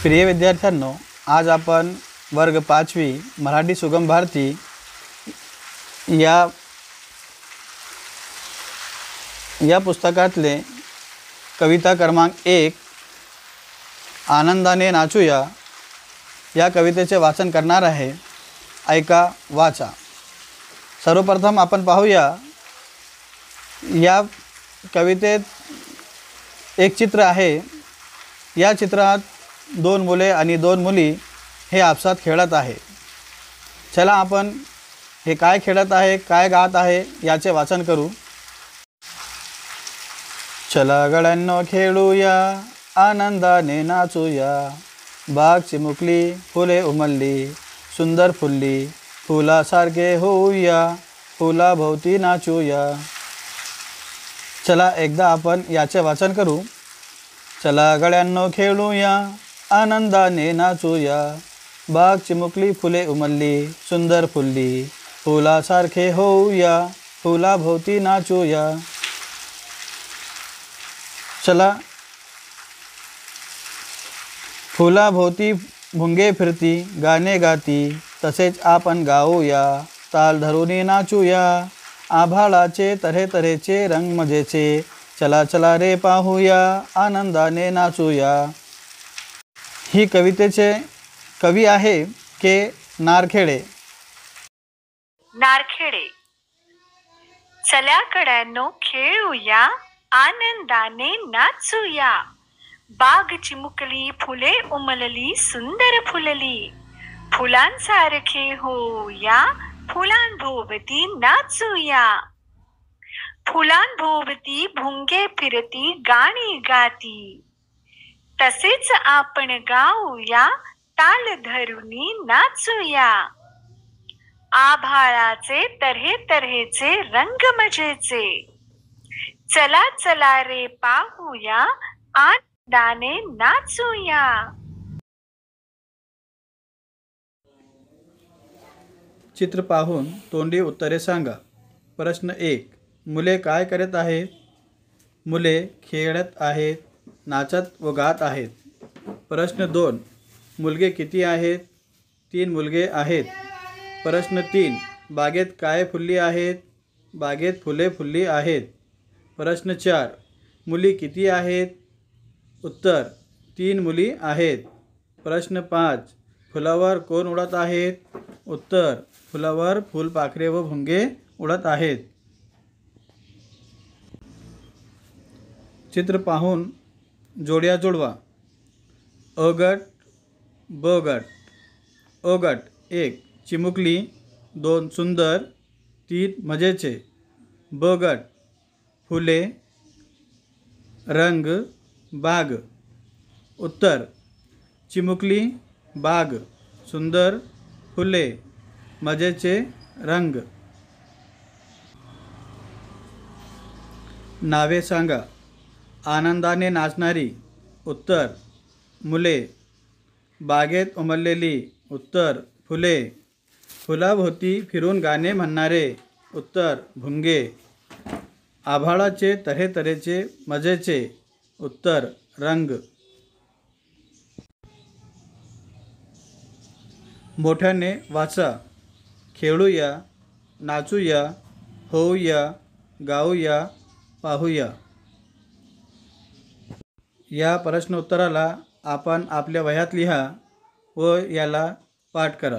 प्रिय विद्यार्थ्यांनो, आज आपण वर्ग 5वी मराठी सुगम भारती या पुस्तकातले कविता क्रमांक 1 आनंदाने नाचूया या कवितेचे वाचन करणार आहे. ऐका, वाचा. सर्वप्रथम आपण पाहूया, या कवितेत एक चित्र आहे. या चित्रात 2 मुले आणि 2 मुली हे आपसात खेळत आहे. चला आपण हे काय खेळत आहे, काय गात आहे याचे वाचन करू. चला गड्यांनो खेळूया, आनंदाने नाचूया, बाग चिमुकली, फुले उमलली, सुंदर फुलली, फुलासारखे होऊया, फुलाभोवती नाचूया. चला एकदा आपण याचे वाचन करू. चला गड्यांनो खेळूया, आनंदाने नाचूया, बाग चिमुकली, फुले उमलली, सुंदर फुलली, फुलासारखे होऊया, फुलाभोवती नाचूया. चला फुलाभोवती भुंगे फिरती, गाणे गाती, तसेच आपण गाऊया, ताल धरूनी नाचूया, आभाळाचे तऱ्हेतऱ्हेचे रंग मजेचे, चला चला रे पाहूया, आनंदाने नाचूया. ही कवितेचे कवी आहे के नारखेडे. नारखेडे. चल्या गड्यांनो खेळूया, आनंदाने नाचूया, बाग चिमुकली, फुले उमलली, सुंदर फुलली, फुलांसारखे होऊया, फुलांभोवती नाचूया, फुलांभोवती भुंगे फिरती, गाणी गाती, तसेच आपण गाऊया, ताल धरूनी नाचूया, आभाळाचे तऱ्हेतऱ्हेचे रंग मजेचे, चला चला रे पाहूया, आनंदाने नाचूया. चित्र पाहून तोंडी उत्तरे सांगा. प्रश्न 1. मुले काय करत आहेत? मुले खेळत आहेत, नाचत व गात आहेत. प्रश्न 2. मुलगे किती आहेत? 3 मुलगे आहेत. प्रश्न 3. बागेत काय फुलली आहेत? बागेत फुले फुलली आहेत. प्रश्न 4. मुली किती आहेत? उत्तर 3 मुली आहेत. प्रश्न 5. फुलावर कोण उडत आहेत? उत्तर फुलावर फुलपाखरे व भुंगे उडत आहेत. चित्र पाहून जोड्या जुळवा. अ गट, ब गट. अ गट 1 चिमुकली, 2 सुंदर, 3 मजेचे. ब गट फुले, रंग, बाग. उत्तर चिमुकली, बाग, सुंदर, फुले, मजेचे, रंग. नावे सांगा. आनंदाने नाचणारी. उत्तर मुले. बागेत उमललेली. उत्तर फुले. फुलाभोवती फिरून गाणे म्हणणारे. उत्तर भुंगे. आभाळाचे तऱ्हेतऱ्हेचे मजेचे. उत्तर रंग. मोठ्याने वाचा. खेळूया, नाचूया, होऊया, गाऊया, पाहूया. या प्रश्नोत्तराला आपण आपल्या वह्यात लिहा व याला पाठ करा.